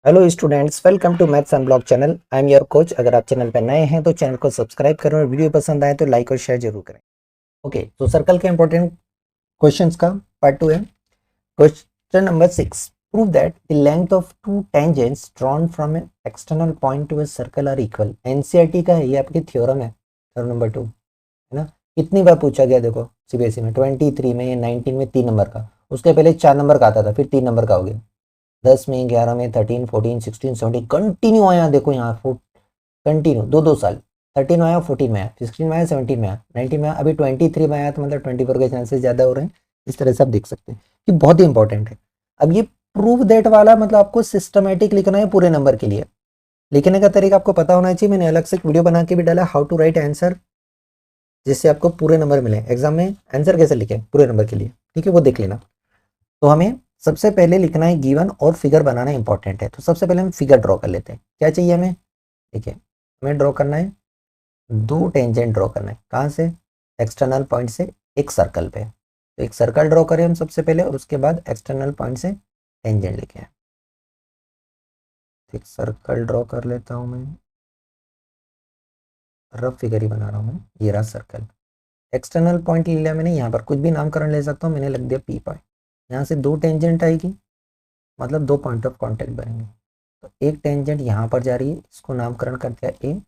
Hello students, welcome to maths unblock channel. I am your coach. अगर आप channel पर नए हैं तो चैनल को सब्सक्राइब करें और वीडियो पसंद आए तो लाइक और शेयर जरूर करें। ओके, तो सर्कल के इंपॉर्टेंट क्वेश्चंस का पार्ट 2 है। Question number 6, prove that the length of two tangents drawn from an external point to a circle are equal. NCERT का है, ये आपकी थ्योरम है, थ्योरम नंबर 2 है ना। कितनी बार पूछा गया देखो सीबीएसई में, 23 में, 19 में 3 नंबर का, उसके पहले 4 नंबर का आता था, फिर 3 नंबर का हो गया। 10 में, 11 में, 13, 14, 16, 17 कंटिन्यू आया। देखो यहाँ कंटिन्यू 2-2 साल 13 में आया, 14 में आया, 16 में आया, 17 में आया, 19 में आया, अभी 23 में आया, तो मतलब 24 के चांसेस ज़्यादा हो रहे हैं। इस तरह से आप देख सकते हैं कि बहुत ही इंपॉर्टेंट है। अब ये प्रूव दैट वाला मतलब आपको सिस्टमेटिक लिखना है पूरे नंबर के लिए। लिखने का तरीका आपको पता होना चाहिए। मैंने अलग से वीडियो बना के भी डाला, हाउ टू राइट आंसर, जिससे आपको पूरे नंबर मिले। एग्जाम में आंसर कैसे लिखें पूरे नंबर के लिए, ठीक है, वो देख लेना। तो हमें सबसे पहले लिखना है गिवन और फिगर बनाना इंपॉर्टेंट है। तो सबसे पहले हम फिगर ड्रॉ कर लेते हैं। क्या चाहिए हमें, देखिए हमें ड्रॉ करना है, दो टेंजेंट ड्रॉ करना है। कहाँ से, एक्सटर्नल पॉइंट से एक सर्कल पे। तो एक सर्कल ड्रॉ करें हम सबसे पहले, और उसके बाद एक्सटर्नल पॉइंट से टेंजेंट लिखे। एक सर्कल ड्रॉ कर लेता हूँ मैं, रफ फिगर ही बना रहा हूँ मैं। ये रहा सर्कल। एक्सटर्नल पॉइंट ले लिया मैंने, यहाँ पर कुछ भी नामकरण ले सकता हूँ, मैंने लग दिया पी पॉइंट। यहाँ से दो टेंजेंट आएगी, मतलब दो पॉइंट ऑफ कॉन्टेक्ट बनेंगे। तो एक टेंजेंट यहाँ पर जा रही है, इसको नामकरण कर दिया ए।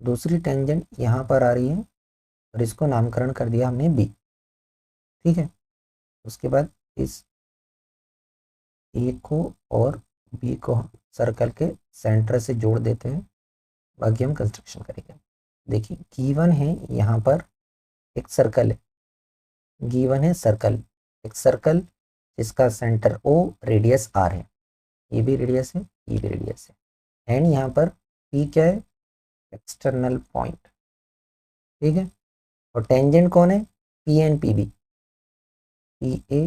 दूसरी टेंजेंट यहाँ पर आ रही है और इसको नामकरण कर दिया हमने बी। ठीक है, उसके बाद इस ए को और बी को सर्कल के सेंटर से जोड़ देते हैं। बाकी हम कंस्ट्रक्शन करेंगे। देखिए गिवन है, यहाँ पर एक सर्कल है, गिवन है सर्कल, एक सर्कल जिसका सेंटर ओ, रेडियस आर है। ये भी रेडियस है, ये भी रेडियस है। एंड यहाँ पर पी क्या है, एक्सटर्नल पॉइंट। ठीक है, और टेंजेंट कौन है, P and P B, P A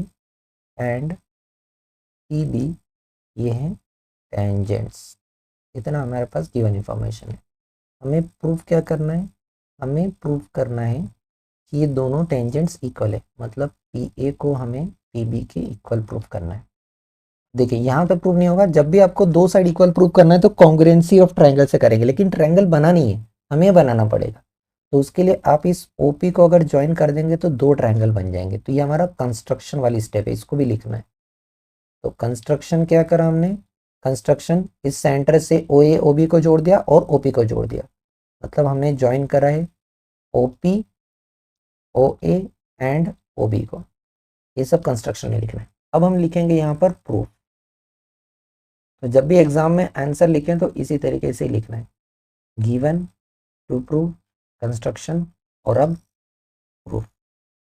and P B, ये हैं टेंजेंट्स। इतना हमारे पास गिवन इंफॉर्मेशन है। हमें प्रूफ क्या करना है, हमें प्रूफ करना है कि ये दोनों टेंजेंट्स इक्वल है, मतलब पी ए को हमें पी बी के इक्वल प्रूफ करना है। देखिए यहाँ पे प्रूफ नहीं होगा, जब भी आपको दो साइड इक्वल प्रूफ करना है तो कॉन्ग्रुएंसी ऑफ ट्रायंगल से करेंगे, लेकिन ट्रायंगल बना नहीं है, हमें बनाना पड़ेगा। तो उसके लिए आप इस ओपी को अगर ज्वाइन कर देंगे तो दो ट्रायंगल बन जाएंगे। तो ये हमारा कंस्ट्रक्शन वाली स्टेप है, इसको भी लिखना है। तो कंस्ट्रक्शन क्या करा हमने, कंस्ट्रक्शन इस सेंटर से ओ ए ओ बी को जोड़ दिया और ओपी को जोड़ दिया, मतलब हमने ज्वाइन करा है OP, O A and O B को। ये सब कंस्ट्रक्शन में लिखना है। अब हम लिखेंगे यहाँ पर प्रूफ। तो जब भी एग्जाम में आंसर लिखें तो इसी तरीके से लिखना है, गिवन, टू प्रूव, कंस्ट्रक्शन, और अब प्रूफ।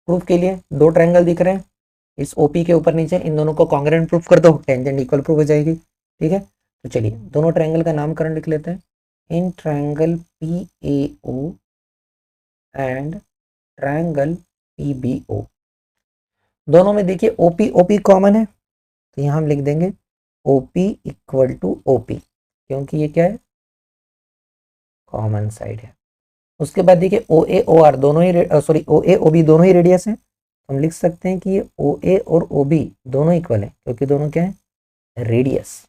प्रूफ के लिए दो ट्रायंगल दिख रहे हैं, इस ओपी के ऊपर नीचे, इन दोनों को कॉन्ग्रुएंट प्रूफ कर दो, टेंजेंट इक्वल प्रूफ हो जाएगी। ठीक है, तो चलिए दोनों ट्रायंगल का नामकरण लिख लेते हैं। In triangle P A O and triangle P B O, दोनों में देखिए ओपी ओपी कॉमन है, तो यहाँ हम लिख देंगे ओपी इक्वल टू ओपी, क्योंकि ये क्या है, कॉमन साइड है। उसके बाद देखिए ओ ए ओ आर दोनों ही सॉरी ओ ए ओ बी दोनों ही रेडियस है। हम लिख सकते हैं कि ये ओ ए और ओ बी दोनों इक्वल है, क्योंकि दोनों क्या है, रेडियस।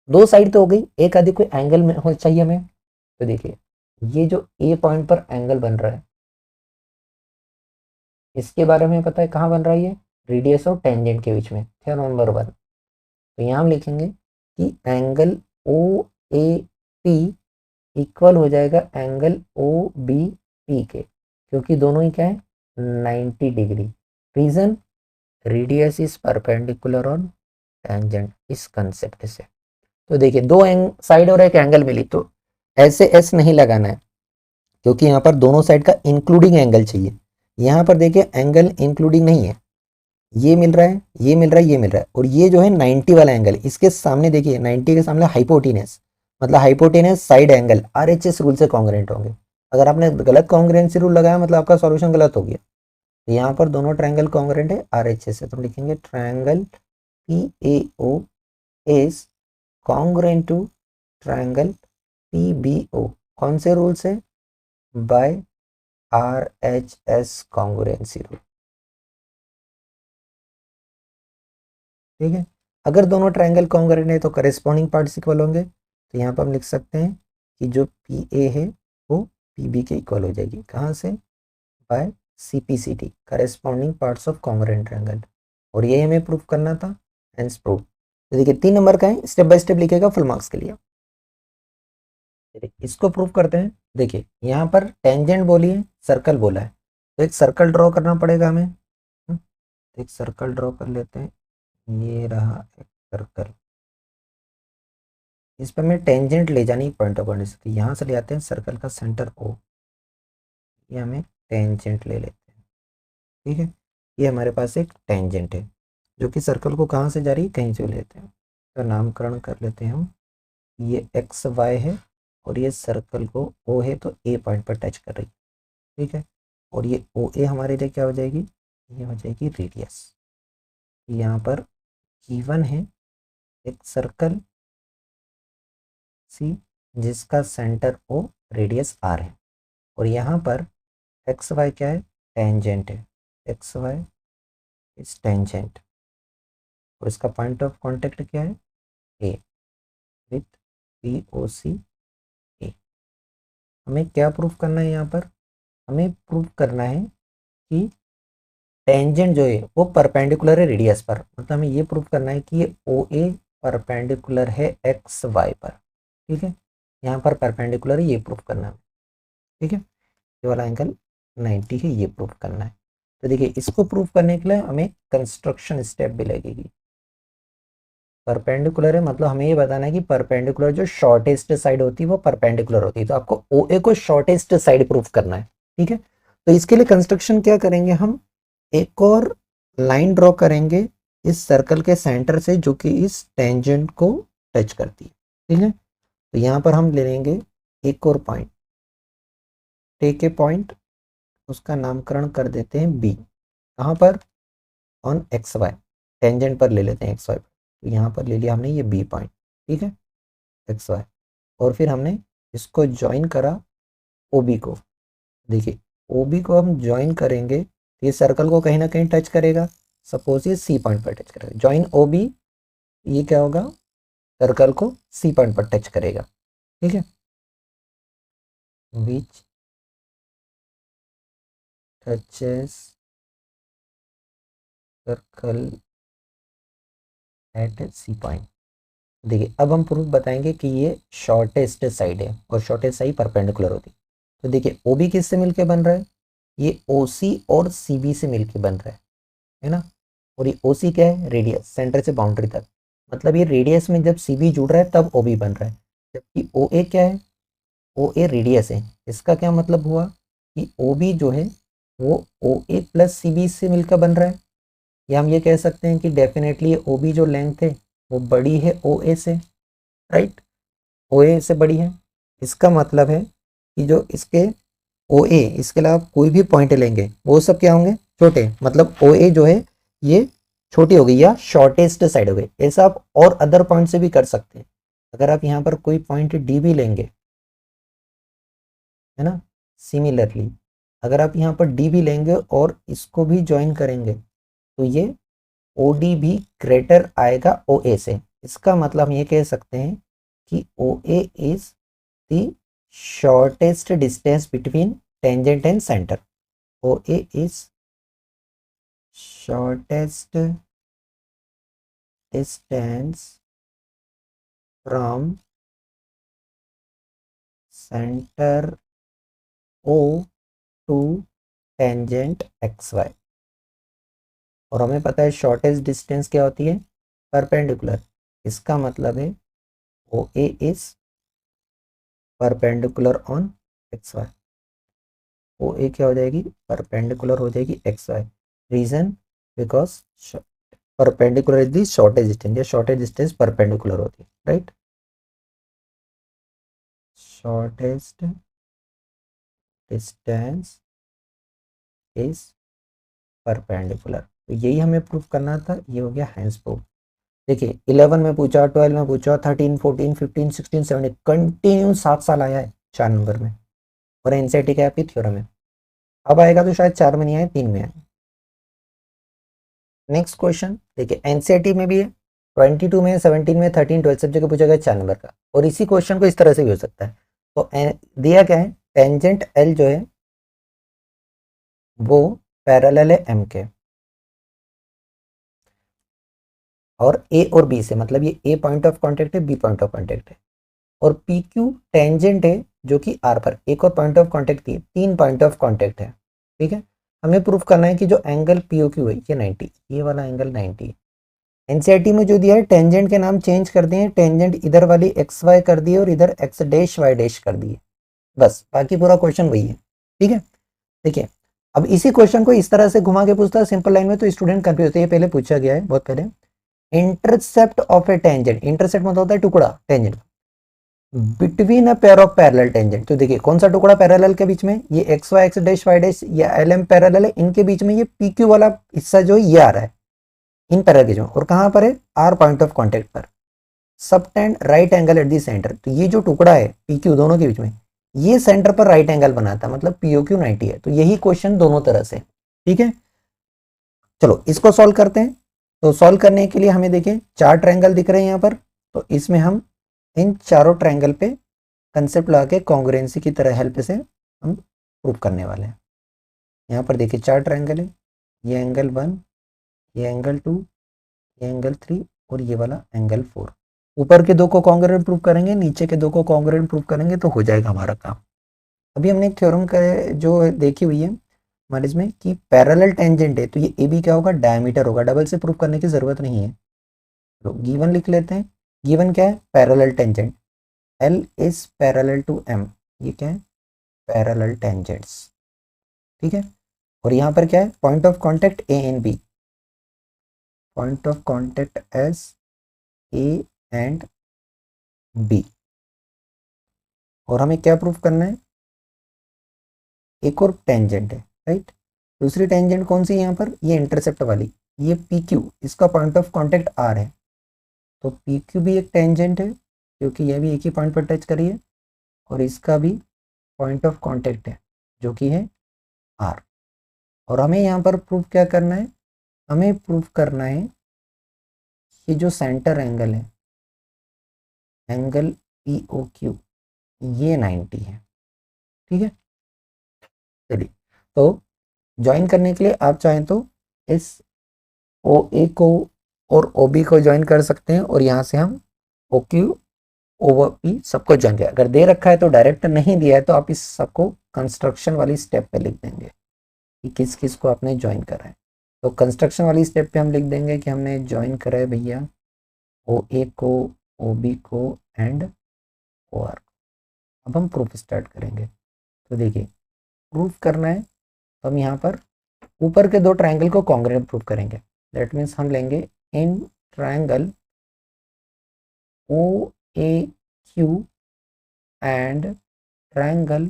दो साइड तो हो गई, एक आदि कोई एंगल में हो चाहिए हमें। तो देखिए ये जो ए पॉइंट पर एंगल बन रहा है, इसके बारे में पता है कहाँ बन रहा है, ये रेडियस और टेंजेंट के बीच में, थ्योरम नंबर 1। तो यहाँ हम लिखेंगे कि angle O A P equal हो जाएगा एंगल ओ बी पी के, क्योंकि दोनों ही क्या है, 90 degree. Reason, radius is perpendicular on tangent, इस कंसेप्ट से। तो देखिए दो साइड और एक एंगल मिली, तो ऐसे एस नहीं लगाना है, क्योंकि यहाँ पर दोनों साइड का इंक्लूडिंग एंगल चाहिए। यहाँ पर देखिए एंगल इंक्लूडिंग नहीं है, ये मिल रहा है, ये मिल रहा है, ये मिल रहा है, और ये जो है 90 वाला एंगल, इसके सामने देखिए 90 के सामने हाइपोटेनस, मतलब hypotenuse side angle RHS rule से कॉन्ग्रुएंट होंगे। अगर आपने गलत कॉन्ग्रुएंसी रूल लगाया मतलब आपका सॉल्यूशन गलत हो गया। तो यहाँ पर दोनों ट्रायंगल कॉन्ग्रुएंट है आरएचएस से, तो लिखेंगे triangle PAO is congruent to triangle PBO. कौन से रूल से, बाय आरएचएस कॉन्ग्रुएंसी रूल। ठीक है, अगर दोनों ट्रायंगल कॉन्ग्रुएंट है तो करेस्पॉन्डिंग पार्ट्स इक्वल होंगे, तो यहाँ पर हम लिख सकते हैं कि जो पी ए है वो पी बी के इक्वल हो जाएगी, कहाँ से, by C P C T, corresponding parts of congruent triangle, और ये हमें प्रूफ करना था, हेंस प्रूफ। तो देखिए 3 नंबर का है, स्टेप बाय स्टेप लिखेगा फुल मार्क्स के लिए। इसको प्रूफ करते हैं। देखिए यहाँ पर टेंजेंट बोली है, सर्कल बोला है, तो एक सर्कल ड्रॉ करना पड़ेगा हमें। एक सर्कल ड्रॉ कर लेते हैं, ये रहा एक सर्कल, इस पर हमें टेंजेंट ले जानी पॉइंट ऑफ कॉर्डिनेट से, यहाँ से ले आते हैं सर्कल का सेंटर ओ, ये हमें टेंजेंट ले लेते हैं, ठीक है। ये हमारे पास एक टेंजेंट है जो कि सर्कल को कहाँ से जा रही है, कहीं से लेते हैं, तो नामकरण कर लेते हैं हम, ये एक्स वाई है और ये सर्कल को ओ है तो ए पॉइंट पर टच कर रही है, ठीक है। और ये ओ ए हमारे लिए क्या हो जाएगी, ये हो जाएगी रेडियस। यहाँ पर गिवन है एक सर्कल सी जिसका सेंटर ओ, रेडियस आर है, और यहाँ पर एक्स वाई क्या है, टेंजेंट है, एक्स वाई इज टेंजेंट, और इसका पॉइंट ऑफ कांटेक्ट क्या है, ए, विथ पी ओ सी ए। हमें क्या प्रूफ करना है यहाँ पर, हमें प्रूफ करना है कि टेंजेंट जो है वो परपेंडिकुलर है रेडियस पर, मतलब हमें ये प्रूफ करना है कि ये ओ ए परपेंडिकुलर है एक्स वाई पर, ठीक है। यहाँ पर परपेंडिकुलर है, ये प्रूफ करना है, ठीक है। ये वाला एंगल 90 है, ये प्रूफ करना है। तो देखिए इसको प्रूफ करने के लिए हमें कंस्ट्रक्शन स्टेप भी लगेगी। परपेंडिकुलर है मतलब हमें ये बताना है कि परपेंडिकुलर जो शॉर्टेस्ट साइड होती है वो परपेंडिकुलर होती है, तो आपको ओ ए को शॉर्टेस्ट साइड प्रूफ करना है, ठीक है। तो इसके लिए कंस्ट्रक्शन क्या करेंगे, हम एक और लाइन ड्रॉ करेंगे इस सर्कल के सेंटर से जो कि इस टेंजेंट को टच करती है, ठीक है। तो यहाँ पर हम ले लेंगे एक और पॉइंट, टेक ए पॉइंट, उसका नामकरण कर देते हैं बी, कहाँ पर, ऑन एक्स वाई, टेंजेंट पर ले लेते हैं एक्स वाई पर, तो यहाँ पर ले लिया हमने ये बी पॉइंट, ठीक है, एक्स वाई, और फिर हमने इसको ज्वाइन करा ओ बी को। देखिए ओ बी को हम ज्वाइन करेंगे तो ये सर्कल को कहीं ना कहीं टच करेगा, सपोज ये सी पॉइंट पर टच करेगा, ज्वाइन ओ बी, ये क्या होगा, सर्कल को सी पॉइंट पर टच करेगा, ठीक है, which touches circle at C point. देखिए अब हम प्रूफ बताएंगे कि ये शॉर्टेस्ट साइड है और शॉर्टेस्ट साइड परपेंडिकुलर होती है। तो देखिए ओ बी किससे मिलके बन रहा है, ये ओ सी और सी बी से मिलके बन रहा है ना, और ये ओ सी क्या है, रेडियस, सेंटर से बाउंड्री तक, मतलब ये रेडियस में जब सी बी जुड़ रहा है तब ओ बी बन रहा है, जबकि ओ ए क्या है, ओ ए रेडियस है। इसका क्या मतलब हुआ कि ओ बी जो है वो ओ ए प्लस सी बी से मिलकर बन रहा है, या हम ये कह सकते हैं कि डेफिनेटली ओ बी जो लेंथ है वो बड़ी है ओ ए से, राइट, ओ ए से बड़ी है। इसका मतलब है कि जो इसके ओ ए, इसके अलावा कोई भी पॉइंट लेंगे वो सब क्या होंगे, छोटे, मतलब ओ ए जो है ये छोटी हो गई या शॉर्टेस्ट साइड हो गई। ऐसा आप और अदर पॉइंट से भी कर सकते हैं, अगर आप यहाँ पर कोई पॉइंट डी भी लेंगे, है ना, सिमिलरली अगर आप यहाँ पर डी भी लेंगे और इसको भी ज्वाइन करेंगे तो ये ओ डी भी ग्रेटर आएगा ओ ए से। इसका मतलब हम ये कह सकते हैं कि O A is the shortest distance between tangent and centre, O A is shortest distance from center O to tangent XY। और हमें पता है शॉर्टेस्ट डिस्टेंस क्या होती है, परपेंडिकुलर। इसका मतलब है O A is perpendicular on X Y, O A क्या हो जाएगी, परपेंडिकुलर हो जाएगी X Y. Reason, because perpendicular is the shortest distance, या शॉर्टेस्ट डिस्टेंस परपेंडिकुलर होती है, right, shortest distance is perpendicular. तो यही हमें प्रूफ करना था, ये हो गया हैंस प्रूफ। देखिए 11 में पूछा, 12 में पूछा, 13, 14, 15, 16, 17, कंटिन्यू 7 साल आया है 4 नंबर में, और एनसीईआरटी का आपकी थ्योरम है। अब आएगा तो शायद 4 में नहीं आए, 3 में आए। नेक्स्ट क्वेश्चन देखिए एनसीईआरटी में भी है, 22 में, 17 में, 13, 12 सब जगह पूछा गया 4 नंबर का। और इसी क्वेश्चन को इस तरह से भी हो सकता है। तो दिया क्या है, टेंजेंट एल जो है वो पैरेलल है एम के, और ए और बी से, मतलब ये ए पॉइंट ऑफ कांटेक्ट है, बी पॉइंट ऑफ कांटेक्ट है, और पी क्यू टेंजेंट है जो कि आर पर, एक और पॉइंट ऑफ कांटेक्ट दिए, 3 पॉइंट ऑफ कांटेक्ट है। ठीक है, हमें प्रूफ करना है कि जो एंगल पी ओ क्यू है ये 90, ये वाला एंगल 90 है। एनसीईआरटी में जो दिया है टेंजेंट के नाम चेंज कर दिए, टेंजेंट इधर वाली एक्स वाई कर दिए और इधर एक्स डैश वाई डैश कर दिए, बस बाकी पूरा क्वेश्चन वही है। ठीक है, देखिए अब इसी क्वेश्चन को इस तरह से घुमा के पूछता है सिंपल लाइन में, तो स्टूडेंट कंफ्यूज होते हैं। ये पहले पूछा गया है बहुत पहले, intercept of A tangent, intercept मतलब होता है टुकड़ा tangent between a pair of parallel tangent. तो देखिए कौन सा टुकड़ा पैरेलल के बीच में, ये X Y X dash Y dash या एल एम पैरेलल है, इनके बीच में ये पी क्यू वाला हिस्सा जो है ये आ रहा है इन पैरेलल के बीच में, और कहां पर है, आर पॉइंट ऑफ कांटेक्ट पर, subtend right angle at the centre. तो ये जो टुकड़ा है पी क्यू दोनों के बीच में, ये सेंटर पर राइट एंगल बनाता है, मतलब पीओ क्यू 90 है। तो यही क्वेश्चन दोनों तरह से। ठीक है, चलो इसको सॉल्व करते हैं। तो सॉल्व करने के लिए हमें देखिए 4 ट्रायंगल दिख रहे हैं यहाँ पर, तो इसमें हम इन चारों ट्रायंगल पे कंसेप्ट लगा के कॉन्ग्रुएंसी की तरह हेल्प से हम प्रूव करने वाले हैं। यहाँ पर देखिए 4 ट्रायंगल है, ये एंगल 1, ये एंगल 2, ये एंगल 3 और ये वाला एंगल 4। ऊपर के दो को कॉन्ग्रुएंट प्रूव करेंगे, नीचे के दो को कॉन्ग्रुएंट प्रूव करेंगे, तो हो जाएगा हमारा काम। अभी हमने एक थ्योरम का जो देखी हुई है हमारे इसमें कि पैरेलल टेंजेंट है, तो ये ए बी क्या होगा, डायमीटर होगा, डबल से प्रूव करने की जरूरत नहीं है। तो गिवन लिख लेते हैं, गिवन क्या है, parallel tangent, L is parallel to M, ये क्या है, पैरेलल टेंजेंट्स। ठीक है, और यहाँ पर क्या है, point of contact A and B, point of contact as A and B. और हमें क्या प्रूफ करना है, एक और टेंजेंट है, राइट। दूसरी टेंजेंट कौन सी है यहाँ पर, ये इंटरसेप्ट वाली, ये पी क्यू, इसका पॉइंट ऑफ कांटेक्ट आर है, तो पी क्यू भी एक टेंजेंट है क्योंकि यह भी एक ही पॉइंट पर टच करी है, और इसका भी पॉइंट ऑफ कांटेक्ट है जो कि है आर। और हमें यहाँ पर प्रूफ क्या करना है, हमें प्रूफ करना है कि जो सेंटर एंगल है, एंगल पी ओ क्यू, ये 90 है। ठीक है, चलिए तो ज्वाइन करने के लिए आप चाहें तो इस ओ ए को और ओ बी को ज्वाइन कर सकते हैं, और यहाँ से हम ओ क्यू ओवर पी सबको ज्वाइन किया। अगर दे रखा है तो डायरेक्ट नहीं दिया है तो आप इस सबको कंस्ट्रक्शन वाली स्टेप पे लिख देंगे कि किस किस को आपने ज्वाइन करा है। तो कंस्ट्रक्शन वाली स्टेप पे हम लिख देंगे कि हमने ज्वाइन करा है भैया ओ ए को, ओ बी को एंड ओ आर। अब हम प्रूफ स्टार्ट करेंगे। तो देखिए प्रूफ करना है तो हम यहाँ पर ऊपर के दो ट्रायंगल को कॉन्ग्रुएंट प्रूफ करेंगे। दैट मीन्स हम लेंगे इन triangle O A Q and triangle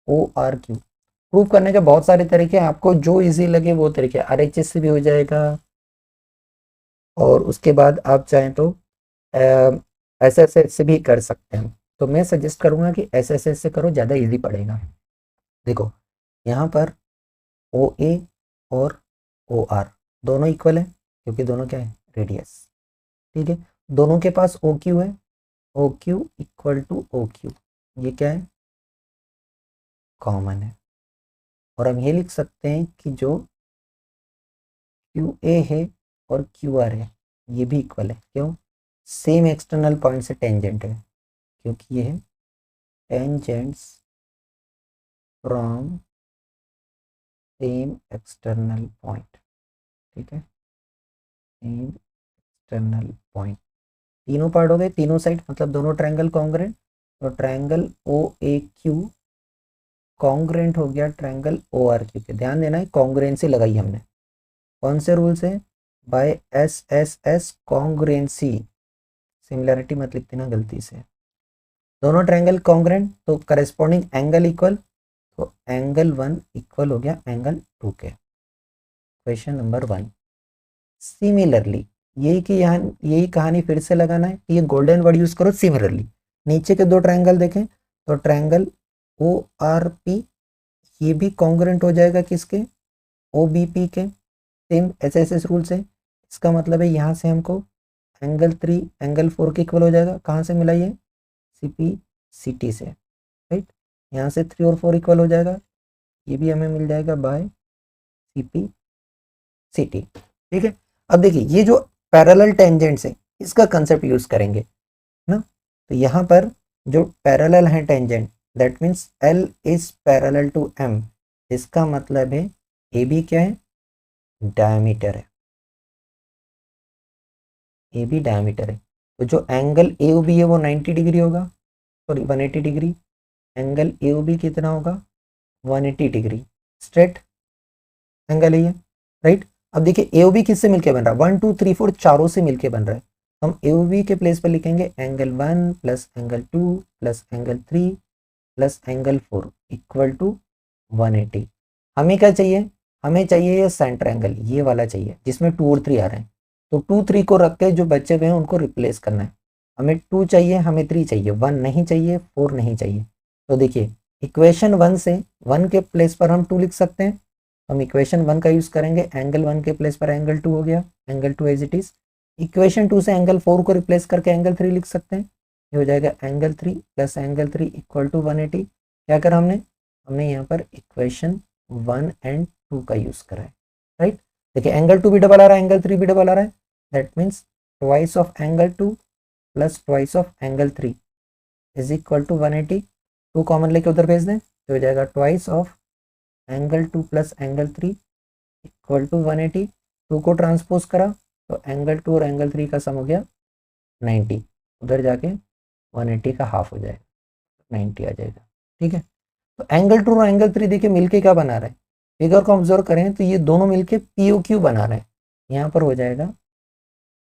O R Q. Prove करने के बहुत सारे तरीके हैं, आपको जो इजी लगे वो तरीके, आरएचएस से भी हो जाएगा, और उसके बाद आप चाहें तो एसएसएस से भी कर सकते हैं। तो मैं सजेस्ट करूंगा कि एसएसएस से करो, ज़्यादा इजी पड़ेगा। देखो यहाँ पर ओ ए और ओ आर दोनों इक्वल है क्योंकि दोनों क्या है, रेडियस। ठीक है, दोनों के पास ओ क्यू है, O Q equal to O Q, ये क्या है, कॉमन है। और हम ये लिख सकते हैं कि जो क्यू ए है और क्यू आर है ये भी इक्वल है, क्यों, सेम एक्सटर्नल पॉइंट से टेंजेंट है, क्योंकि ये है tangents from same external point. ठीक है, सेम एक्सटर्नल पॉइंट, तीनों पार्ट हो गए, तीनों साइड, मतलब दोनों ट्रायंगल कॉन्ग्रुएंट। तो triangle O A Q congruent हो गया ट्रायंगल ओ आर क्यू के। ध्यान देना है कॉन्ग्रुएंसी लगाई हमने, कौन से रूल से, by S S S congruency, similarity मत लिख देना गलती से। दोनों ट्रायंगल कॉन्ग्रुएंट तो करस्पॉन्डिंग एंगल इक्वल, तो एंगल 1 इक्वल हो गया एंगल 2 के। Question number 1। सिमिलरली, यही कि यहाँ यही कहानी फिर से लगाना है, ये गोल्डन वर्ड यूज करो, सिमिलरली। नीचे के दो ट्रायंगल देखें तो ट्रायंगल ओ आर पी, ये भी कॉन्ग्रुएंट हो जाएगा किसके, ओ बी पी के, same S S S rule से। इसका मतलब है यहाँ से हमको एंगल 3 एंगल 4 के इक्वल हो जाएगा। कहाँ से मिला ये, CP CT से, राइट। यहाँ से 3 और 4 इक्वल हो जाएगा, ये भी हमें मिल जाएगा बाय CP CT, ठीक है। अब देखिए ये जो पैरेलल टेंजेंट्स है इसका कंसेप्ट यूज करेंगे ना। तो यहाँ पर जो पैरेलल है tangent, that means L is parallel to M, इसका मतलब है AB क्या है, डायमीटर है, AB डायमीटर है। तो जो एंगल AOB है वो 90 डिग्री होगा, सॉरी 180 डिग्री। एंगल AOB कितना होगा, 180 डिग्री, स्ट्रेट एंगल है ये, राइट। अब देखिए AOB किससे मिलके बन रहा है, 1 2 3 4 चारों से मिलके बन रहा है। हम AOB के प्लेस पर लिखेंगे angle 1 plus angle 2 plus angle 3 plus angle 4 equal to 180। हमें क्या चाहिए, हमें चाहिए ये सेंटर एंगल, ये वाला चाहिए जिसमें 2 और 3 आ रहे हैं। तो 2 3 को रख के जो बचे हुए हैं उनको रिप्लेस करना है। हमें 2 चाहिए, हमें 3 चाहिए, 1 नहीं चाहिए, 4 नहीं चाहिए। तो देखिए इक्वेशन 1 से 1 के प्लेस पर हम 2 लिख सकते हैं। हम इक्वेशन 1 का यूज करेंगे, एंगल 1 के प्लेस पर एंगल 2 हो गया, angle 2 as it is. Equation 2 से एंगल 4 को रिप्लेस करके एंगल 3 लिख सकते हैं। ये हो जाएगा angle 3 plus angle 3 equal to 180। क्या करा हमने, हमने यहाँ पर इक्वेशन 1 एंड 2 का यूज करा है, राइट। देखिए एंगल 2 भी डबल आ रहा है, एंगल 3 भी डबल आ रहा है, that means twice of angle 2 plus twice of angle 3 is equal to 180। 2 common लेके उधर भेज दें तो हो जाएगा twice of angle 2 plus angle 3 equal to 180। 2 को ट्रांसपोज करा तो एंगल 2 और एंगल 3 का सम हो गया 90, उधर जाके 180 का हाफ हो जाएगा, 90 आ जाएगा, ठीक है। तो एंगल 2 और एंगल 3 देखिए मिलके क्या बना रहे हैं, फिगर को ऑब्जर्व करें तो ये दोनों मिलके POQ बना रहे हैं। यहाँ पर हो जाएगा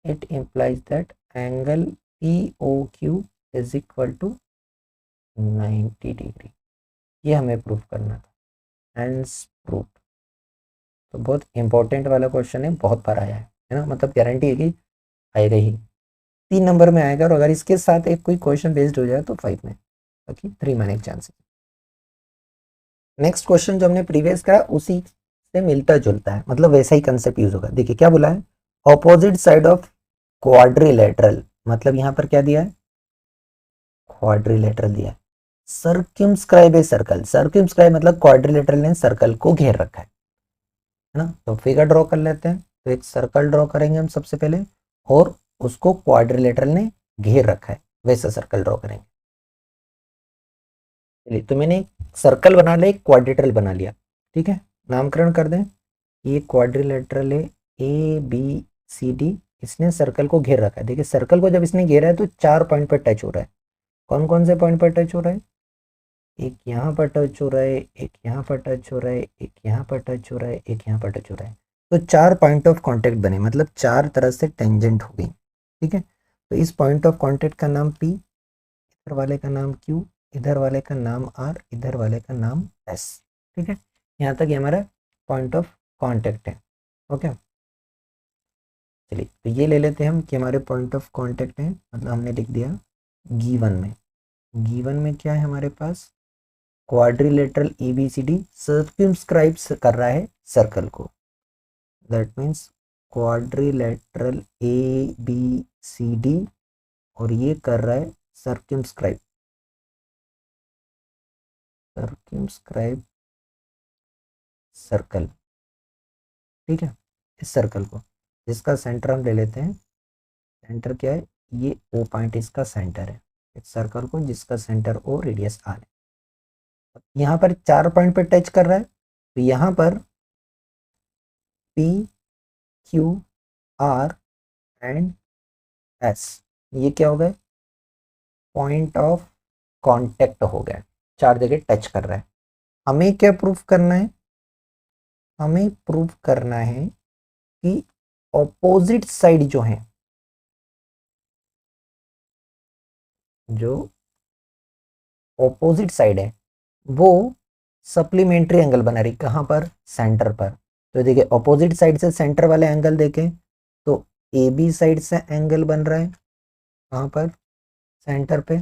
it implies that angle POQ is equal to 90 degree. ये हमें प्रूफ करना था, हेंस प्रूफ। तो बहुत इंपॉर्टेंट वाला क्वेश्चन है, बहुत बार आया है ना, मतलब गारंटी है कि आएगा ही, 3 नंबर में आएगा। और अगर इसके साथ एक कोई क्वेश्चन बेस्ड हो जाए तो 5 में, बाकी 3 में एक चांस है। नेक्स्ट क्वेश्चन जो हमने प्रीवियस करा उसी से मिलता जुलता है, मतलब वैसा ही कंसेप्ट यूज होगा। देखिए क्या बोला है, ऑपोजिट साइड ऑफ क्वाड्रिलेटरल, मतलब यहाँ पर क्या दिया है, क्वाड्रिलेटरल दिया है। सर्कमस्क्राइब ए सर्कल, सर्कमस्क्राइब मतलब क्वाड्रिलेटरल ने सर्कल को घेर रखा है ना। तो फिगर ड्रॉ कर लेते हैं। तो एक सर्कल ड्रॉ करेंगे हम सबसे पहले, और उसको क्वाड्रिलेटरल ने घेर रखा है, वैसा सर्कल ड्रॉ करेंगे। चलिए तो मैंने सर्कल बना लिया, एक क्वाड्रिलेटरल बना लिया, ठीक है। नामकरण कर दें, ये क्वाड्रिलेटरल है ABCD, इसने सर्कल को घेर रखा है। देखिए सर्कल को जब इसने घेरा है तो 4 पॉइंट पर टच हो रहा है। कौन कौन से पॉइंट पर टच हो रहा है, एक यहाँ पर टच हो रहा है, एक यहाँ पर टच हो रहा है, एक यहाँ पर टच हो रहा है, एक यहाँ पर टच हो रहा है। तो 4 पॉइंट ऑफ कांटेक्ट बने, मतलब 4 तरह से टेंजेंट हो गई, ठीक है। तो इस पॉइंट ऑफ कांटेक्ट का नाम P, इधर वाले का नाम Q, इधर वाले का नाम R, इधर वाले का नाम S, ठीक है। यहाँ तक ये हमारा पॉइंट ऑफ कांटेक्ट है, ओके। चलिए तो ये ले लेते हैं हम कि हमारे पॉइंट ऑफ कांटेक्ट है, मतलब हमने लिख दिया गिवन में। गिवन में क्या है हमारे पास, क्वाड्रिलेटरल ABCD सर्कमस्क्राइब कर रहा है सर्कल को, दैट मीन्स क्वाड्रिलेटरल ABCD, और ये कर रहा है सर्कमस्क्राइब, सर्कमस्क्राइब सर्कल, ठीक है। इस सर्कल को, जिसका सेंटर हम ले लेते हैं, सेंटर क्या है, ये O पॉइंट इसका सेंटर है, एक सर्कल को जिसका सेंटर O, रेडियस R है। यहाँ पर 4 पॉइंट पर टच कर रहा है, तो यहाँ पर P Q R and S, ये क्या हो गए, पॉइंट ऑफ कांटेक्ट हो गया, 4 जगह टच कर रहा है। हमें क्या प्रूफ करना है, हमें प्रूफ करना है कि ऑपोजिट साइड जो है, जो ऑपोजिट साइड है वो सप्लीमेंट्री एंगल बना रही, कहाँ पर, सेंटर पर। तो देखिए ऑपोजिट साइड से सेंटर वाले एंगल देखें तो AB साइड से एंगल बन रहा है, कहाँ पर, सेंटर पे।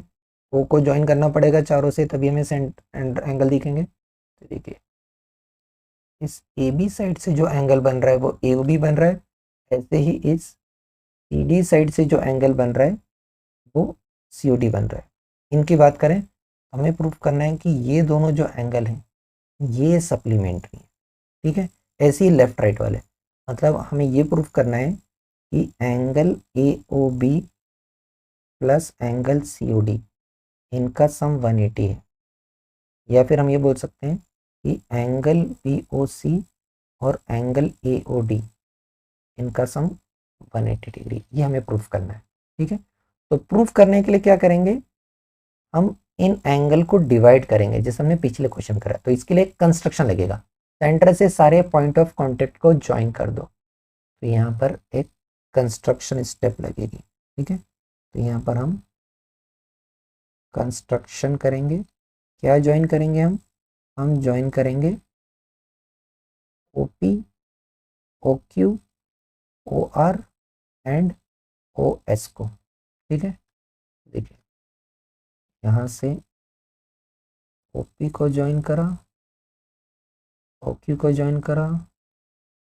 O को ज्वाइन करना पड़ेगा चारों से, तभी हमें एंगल दिखेंगे। तो देखिए इस AB साइड से जो एंगल बन रहा है वो AOB बन रहा है, ऐसे ही इस CD साइड से जो एंगल बन रहा है वो COD बन रहा है। इनकी बात करें, हमें प्रूफ करना है कि ये दोनों जो एंगल हैं ये सप्लीमेंट्री है, ठीक है। ऐसे ही लेफ्ट राइट वाले, मतलब हमें ये प्रूफ करना है कि angle A O B plus angle C O D इनका सम 180 है, या फिर हम ये बोल सकते हैं कि एंगल बी ओ सी और एंगल ए ओ डी इनका सम 180 डिग्री, ये हमें प्रूफ करना है, ठीक है। तो प्रूफ करने के लिए क्या करेंगे, हम इन एंगल को डिवाइड करेंगे जैसे हमने पिछले क्वेश्चन करा। तो इसके लिए कंस्ट्रक्शन लगेगा, सेंटर से सारे पॉइंट ऑफ कांटेक्ट को ज्वाइन कर दो। तो यहाँ पर एक कंस्ट्रक्शन स्टेप लगेगी, ठीक है। तो यहाँ पर हम कंस्ट्रक्शन करेंगे, क्या ज्वाइन करेंगे हम ज्वाइन करेंगे O P, O Q, O R and O S को, ठीक है। देखिए यहाँ से ओ पी को ज्वाइन करा, ओ क्यू को ज्वाइन करा,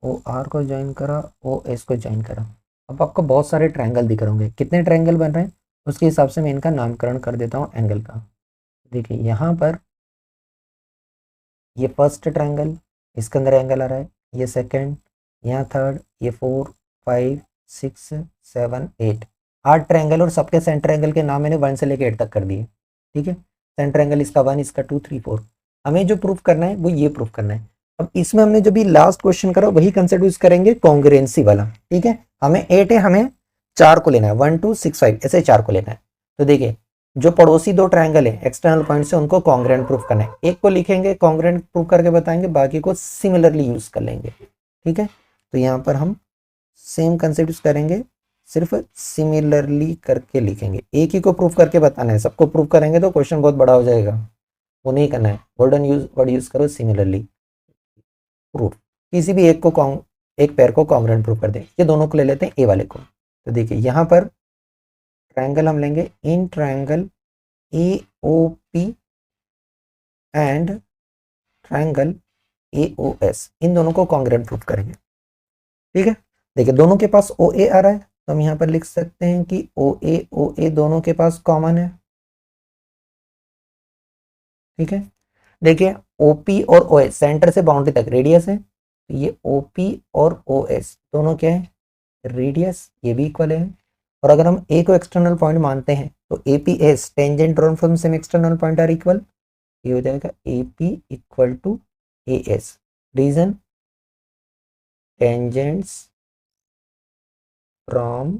ओ आर को ज्वाइन करा, ओ एस को ज्वाइन करा। अब आपको बहुत सारे ट्रायंगल दिख रहे होंगे, कितने ट्रायंगल बन रहे हैं उसके हिसाब से मैं इनका नामकरण कर देता हूँ एंगल का। देखिए यहाँ पर ये फर्स्ट ट्रायंगल, इसके अंदर एंगल आ रहा है, ये सेकंड, यहाँ थर्ड, ये 4 5 6 7 8, 8 ट्रायंगल, और सबके सेंटर एंगल के नाम मैंने 1 से लेकर 8 तक कर दिए, ठीक है। सेंटर एंगल इसका 1, इसका 2 3 4। हमें जो प्रूफ करना है वो ये प्रूफ करना है। अब इसमें हमने जो भी लास्ट क्वेश्चन करा वही कंसेप्ट यूज करेंगे, कॉन्ग्रुएंसी वाला, ठीक है। हमें 8 है, हमें 4 को लेना है, 1 2 6 5 ऐसे 4 को लेना है। तो देखिए जो पड़ोसी दो ट्रायंगल है एक्सटर्नल पॉइंट से उनको कॉन्ग्रुएंट प्रूफ करना है, एक को लिखेंगे कॉन्ग्रुएंट प्रूफ करके बताएंगे, बाकी को सिमिलरली यूज कर लेंगे, ठीक है। तो यहाँ पर हम सेम कंसेप्ट यूज करेंगे, सिर्फ सिमिलरली करके लिखेंगे, एक ही को प्रूफ करके बताना है, सबको प्रूफ करेंगे तो क्वेश्चन बहुत बड़ा हो जाएगा, वो नहीं करना है। गोल्डन यूज वर्ड यूज करो, सिमिलरली प्रूफ, किसी भी एक को एक पेयर को कॉन्ग्रुएंट प्रूफ कर दें। ये दोनों को ले लेते हैं ए वाले को। तो देखिए यहाँ पर ट्रायंगल हम लेंगे, इन triangle A O P and triangle A O S, इन दोनों को कॉन्ग्रुएंट प्रूफ करेंगे, ठीक है। देखिए दोनों के पास ओ ए आ रहा है, तो हम यहाँ पर लिख सकते हैं कि ओ ए दोनों के पास कॉमन है, ठीक है। देखिए ओपी और ओ एस सेंटर से बाउंड्री तक रेडियस है, तो ये ओपी और ओ एस दोनों क्या है, रेडियस, ये भी इक्वल है। और अगर हम ए को एक्सटर्नल पॉइंट मानते हैं तो A P S tangent drawn from same external point are equal, ये हो जाएगा A P equal to A S. Reason, tangents from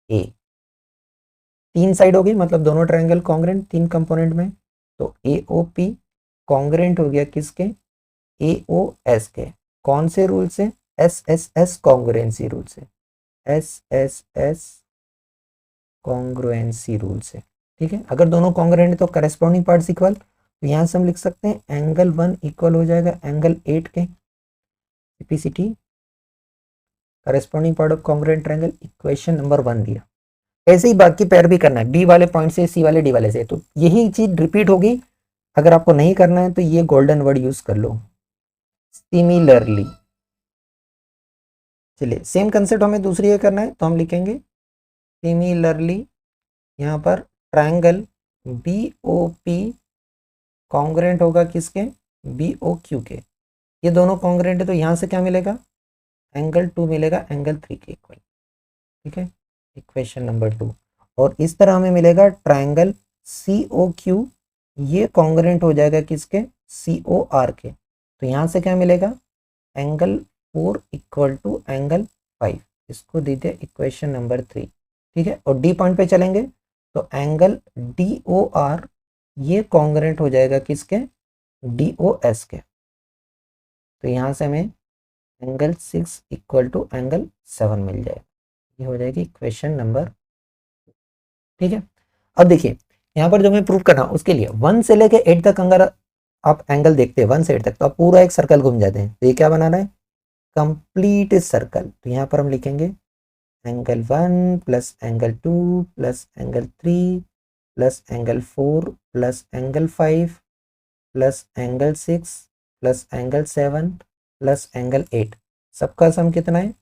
A, तीन साइड हो गई, मतलब दोनों ट्रायंगल कॉन्ग्रुएंट तीन कंपोनेंट में। तो ए ओ पी कॉन्ग्रुएंट हो गया किसके, ए ओ एस के, कौन से रूल से, S S S congruency rule से, S S S congruency rule से, ठीक है। अगर दोनों कॉन्ग्रुएंट है तो करेस्पॉन्डिंग पार्ट्स इक्वल, तो यहाँ से हम लिख सकते हैं एंगल 1 इक्वल हो जाएगा एंगल 8 के, CPCT corresponding part of congruent triangle, equation number 1 दिया। ऐसे ही बाकी पैर भी करना है, बी वाले पॉइंट से सी वाले डी वाले से, तो यही चीज रिपीट होगी। अगर आपको नहीं करना है तो ये गोल्डन वर्ड यूज कर लो, सिमिलरली। चलिए सेम कंसेप्ट हमें दूसरी ये करना है, तो हम लिखेंगे सिमिलरली, यहाँ पर triangle B O P congruent होगा किसके, बी ओ क्यू के, ये दोनों कॉन्ग्रुएंट है, तो यहाँ से क्या मिलेगा, एंगल 2 मिलेगा एंगल 3 के इक्वल, ठीक है, इक्वेशन नंबर 2। और इस तरह हमें मिलेगा ट्रायंगल सी ओ क्यू, ये कॉन्ग्रुएंट हो जाएगा किसके, सी ओ आर के, तो यहाँ से क्या मिलेगा, एंगल 4 इक्वल टू एंगल 5, इसको दीजिए इक्वेशन नंबर 3, ठीक है। और डी पॉइंट पे चलेंगे तो एंगल डी ओ आर ये कॉन्ग्रुएंट हो जाएगा किसके, डी ओ एस के, तो यहाँ से हमें एंगल 6 इक्वल टू एंगल 7 मिल जाएगा, ये हो जाएगी इक्वेशन नंबर, ठीक है। अब देखिए यहाँ पर जो हमें प्रूव करना उसके लिए 1 से लेके 8 तक अगर आप एंगल देखते हैं 1 से 8 तक, तो आप पूरा एक सर्कल घूम जाते हैं, तो ये क्या बनाना है, कंप्लीट सर्कल। तो यहाँ पर हम लिखेंगे angle 1 plus angle 2 plus angle 3 plus angle 4 plus angle 5 plus angle 6 plus angle 7 plus angle 8, सबका सम कितना है,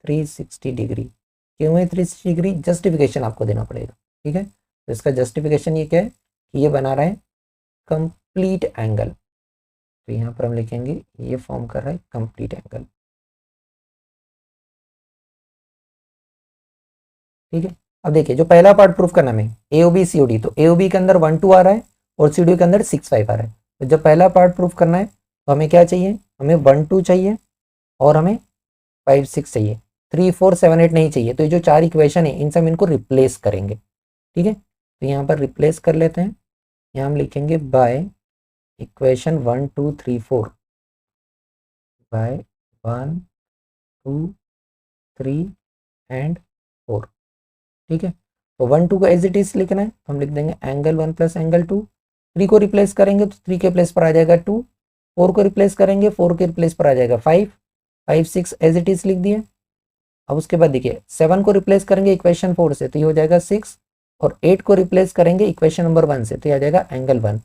360 डिग्री। क्यों है 360 डिग्री, जस्टिफिकेशन आपको देना पड़ेगा, ठीक है। तो इसका जस्टिफिकेशन ये क्या है कि ये बना रहा है कंप्लीट एंगल। तो यहाँ पर हम लिखेंगे ये फॉर्म कर रहा है कंप्लीट एंगल। ठीक है, अब देखिए जो पहला पार्ट प्रूफ करना है AOB COD, तो AOB के अंदर 1 2 आ रहा है और COD के अंदर 6 5 आ रहा है। तो जब पहला पार्ट प्रूफ करना है तो हमें क्या चाहिए, हमें 1 2 चाहिए और हमें 5 6 चाहिए, 3 4 7 8 नहीं चाहिए। तो ये जो 4 इक्वेशन है इन सब इनको रिप्लेस करेंगे। ठीक है, तो यहाँ पर रिप्लेस कर लेते हैं। यहाँ हम लिखेंगे बाय इक्वेशन 1 2 3 4 बाय 1 2 3 एंड 4। ठीक है, तो 1 2 को एज इट इज लिखना है तो हम लिख देंगे एंगल 1 प्लस एंगल 2। 3 को रिप्लेस करेंगे तो 3 के प्लेस पर आ जाएगा 2। 4 को रिप्लेस करेंगे 4 के प्लेस पर आ जाएगा 5। 5 6 एज इट इज लिख दिए। अब उसके बाद देखिए 7 को रिप्लेस करेंगे इक्वेशन 4 से तो ये हो जाएगा 6, और 8 को रिप्लेस करेंगे इक्वेशन नंबर 1 से तो ये आ जाएगा एंगल 1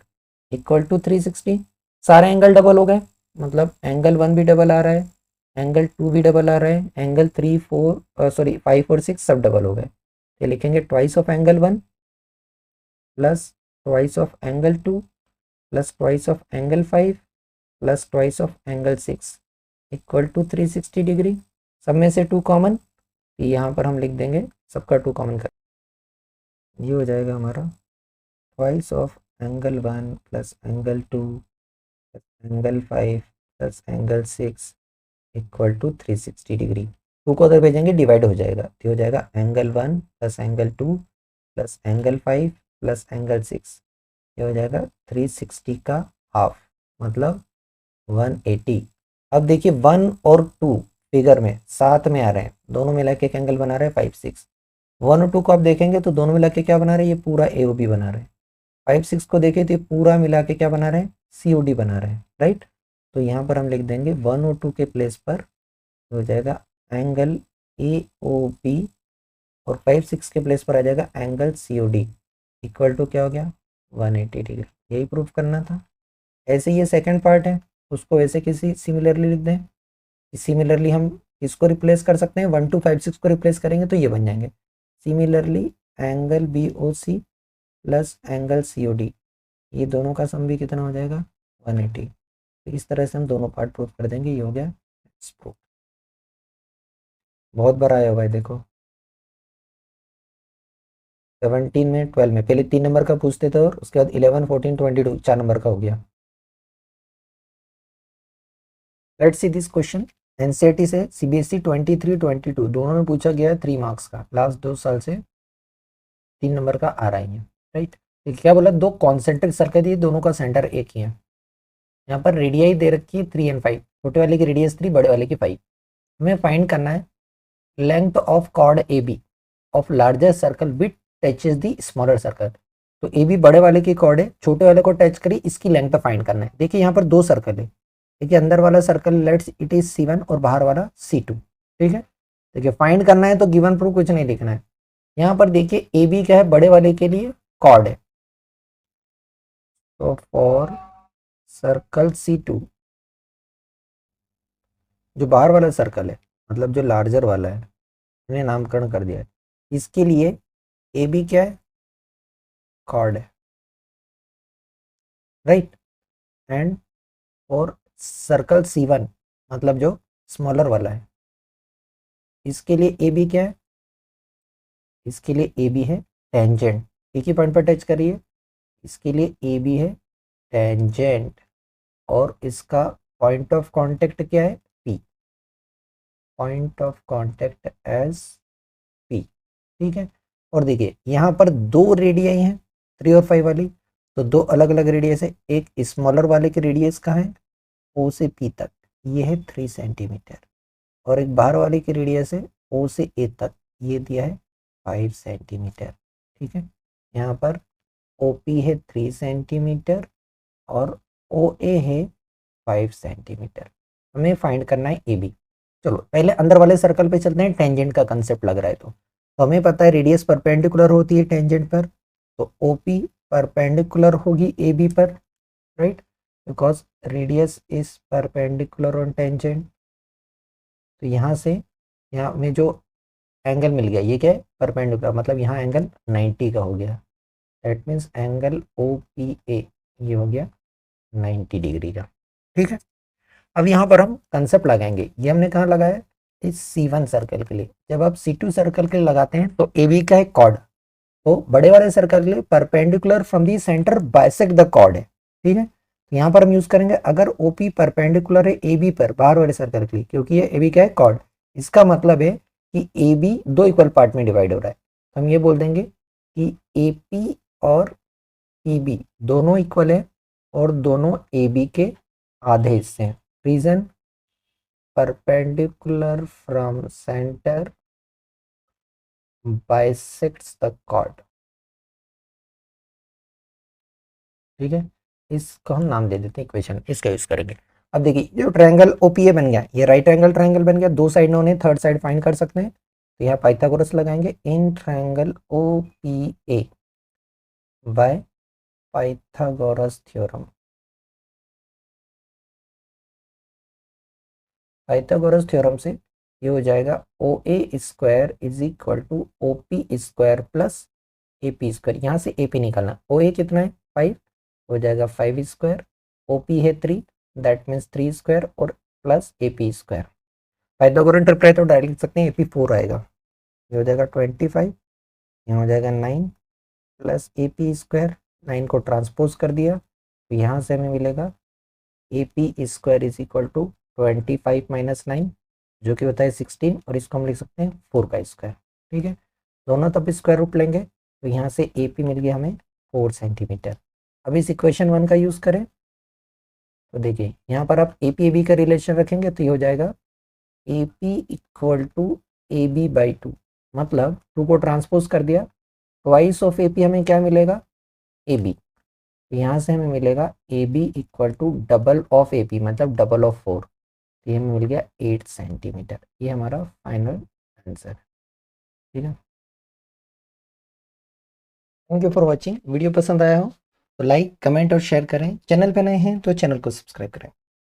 इक्वल टू 360। सारे एंगल डबल हो गए, मतलब एंगल 1 भी डबल आ रहा है, एंगल 2 भी डबल आ रहा है, एंगल 3 4 सॉरी 5 और 6 सब डबल हो गए। ये लिखेंगे twice of angle 1 plus twice of angle 2 plus twice of angle 5 plus twice of angle 6 equal to 360 degree. सब में से 2 कॉमन, यहाँ पर हम लिख देंगे सबका 2 कॉमन कर, ये हो जाएगा हमारा twice of angle 1 plus angle 2 plus angle 5 plus angle 6 equal to 360 degree. 2 को उधर भेजेंगे डिवाइड हो जाएगा तो हो जाएगा angle 1 plus angle 2 plus angle 5 plus angle 6, ये हो जाएगा 360 का हाफ मतलब 180। अब देखिए 1 और 2 फिगर में साथ में आ रहे हैं, दोनों मिला के एक एंगल बना रहे हैं 5 6। 1 और 2 को आप देखेंगे तो दोनों मिला के क्या बना रहे हैं, ये पूरा AOB बना रहे हैं। 5 6 को देखें तो ये पूरा मिला के क्या बना रहे हैं, COD बना रहे हैं, राइट। तो यहाँ पर हम लिख देंगे 1 और 2 के प्लेस पर हो जाएगा एंगल AOB और 5 6 के प्लेस पर आ जाएगा एंगल COD इक्वल टू क्या हो गया 180 डिग्री। यही प्रूफ करना था। ऐसे ये सेकंड पार्ट है, उसको ऐसे किसी सिमिलरली लिख दें। सिमिलरली हम इसको रिप्लेस कर सकते हैं, 1 2 5 6 को रिप्लेस करेंगे तो ये बन जाएंगे similarly angle BOC plus angle COD, ये दोनों का सम भी कितना हो जाएगा 180। तो इस तरह से हम दोनों पार्ट प्रूफ कर देंगे, ये हो गया प्रूफ। बहुत बार आया हुआ है देखो 17 में 12 में, पहले 3 नंबर का पूछते थे और उसके बाद 11 14 22 4 नंबर का हो गया। Let's see this question, NCERT से CBSE 23 22 दोनों में पूछा गया है 3 मार्क्स का, लास्ट 2 साल से 3 नंबर का आ रहा है, राइट। क्या बोला, 2 कॉन्सेंट्रिक सर्कल दिए, दोनों का सेंटर एक ही है। यहाँ पर रेडियाई दे रखी है 3 और 5, छोटे वाले की रेडियस 3 बड़े वाले की 5। हमें फाइंड करना है length of chord AB of larger circle which touches the smaller circle. तो AB बड़े वाले की कॉर्ड है, छोटे वाले को टच करी, इसकी लेंथ पे फाइंड करना है। देखिए यहाँ पर 2 सर्कल है, देखिए अंदर वाला circle let's it is C1 और बाहर वाला C2। ठीक है, देखिए फाइंड करना है तो गिवन प्रूफ कुछ नहीं लिखना है। यहाँ पर देखिए AB क्या है, बड़े वाले के लिए कॉर्ड है, तो फॉर सर्कल C2 जो बाहर वाला सर्कल है मतलब जो लार्जर वाला है, मैंने नामकरण कर दिया है, इसके लिए AB क्या है, कॉर्ड है, राइट। एंड और सर्कल C1 मतलब जो स्मॉलर वाला है, इसके लिए AB क्या है, इसके लिए AB है टेंजेंट, एक ही पॉइंट पर टच करिए, इसके लिए AB है टेंजेंट और इसका पॉइंट ऑफ कांटेक्ट क्या है P, point of contact as P। ठीक है, और देखिए यहाँ पर 2 रेडियाई हैं 3 और 5 वाली, तो 2 अलग अलग रेडियस है। एक स्मॉलर वाले की रेडियस का है O से P तक, ये है 3 सेंटीमीटर, और एक बाहर वाले की रेडियस है O से A तक, ये दिया है 5 सेंटीमीटर। ठीक है, यहाँ पर OP है 3 सेंटीमीटर और OA है 5 सेंटीमीटर। हमें फाइंड करना है AB। चलो पहले अंदर वाले सर्कल पे चलते हैं, टेंजेंट का कंसेप्ट लग रहा है तो हमें पता है रेडियस परपेंडिकुलर होती है टेंजेंट पर, तो OP परपेंडिकुलर होगी AB पर, right, because radius is perpendicular on tangent. तो यहाँ से यहाँ में जो एंगल मिल गया ये क्या है परपेंडिकुलर, मतलब यहाँ एंगल 90 का हो गया, that means angle O P A ये हो गया 90 डिग्री का। ठीक है, अब यहाँ पर हम कंसेप्ट लगाएंगे। ये हमने कहाँ लगाया, इस C1 सर्कल के लिए। जब आप C2 सर्कल के लिए लगाते हैं तो AB का एक कॉर्ड, तो बड़े वाले सर्कल के लिए perpendicular from the centre bisect the chord है। ठीक है, तो यहाँ पर हम यूज करेंगे अगर OP परपेंडिकुलर है AB पर, बाहर वाले सर्कल के लिए, क्योंकि ये AB का है कॉर्ड, इसका मतलब है कि AB दो इक्वल पार्ट में डिवाइड हो रहा है। तो हम ये बोल देंगे कि AP और EB दोनों इक्वल है और दोनों AB के आधे हिस्से हैं। Reason, perpendicular from centre bisects the chord. ठीक है, इसको हम नाम दे देते हैं इक्वेशन, इसका यूज करेंगे। अब देखिए जो ट्रायंगल OPA बन गया, ये राइट एंगल ट्रायंगल बन गया, दो साइड उन्हें थर्ड साइड फाइंड कर सकते हैं। तो यहाँ पाइथागोरस लगाएंगे in triangle OPA by Pythagoras theorem. Pythagoras theorem से ये हो जाएगा OA square is equal to OP square plus AP square. यहाँ से AP निकालना, OA कितना है 5, हो जाएगा 5 स्क्वायर, OP है 3, दैट मीन्स 3 स्क्वायर और plus AP square. Pythagoras triple है तो डायरेक्ट लिख सकते हैं, AP 4 आएगा, ये हो जाएगा 25, यहाँ हो जाएगा 9 प्लस AP स्क्वायर, 9 को ट्रांसपोज कर दिया तो यहाँ से हमें मिलेगा AP square is equal to 25 minus 9 जो कि होता है 16, और इसको हम लिख सकते हैं 4 का स्क्वायर। ठीक है, दोनों तब स्क्वायर रूट लेंगे तो यहाँ से AP मिल गया हमें 4 सेंटीमीटर। अब इस इक्वेशन 1 का यूज़ करें तो देखिए यहाँ पर आप AP AB का रिलेशन रखेंगे तो ये हो जाएगा AP equal to AB by 2, मतलब 2 को ट्रांसपोज कर दिया, ट्वाइस ऑफ AP हमें क्या मिलेगा AB, तो यहाँ से हमें मिलेगा AB equal to double of AP मतलब डबल ऑफ 4, तो ये हमें मिल गया 8 सेंटीमीटर। ये हमारा फाइनल आंसर। ठीक है, thank you for watching. Video पसंद आया हो तो लाइक कमेंट और शेयर करें, चैनल पे नए हैं तो चैनल को सब्सक्राइब करें।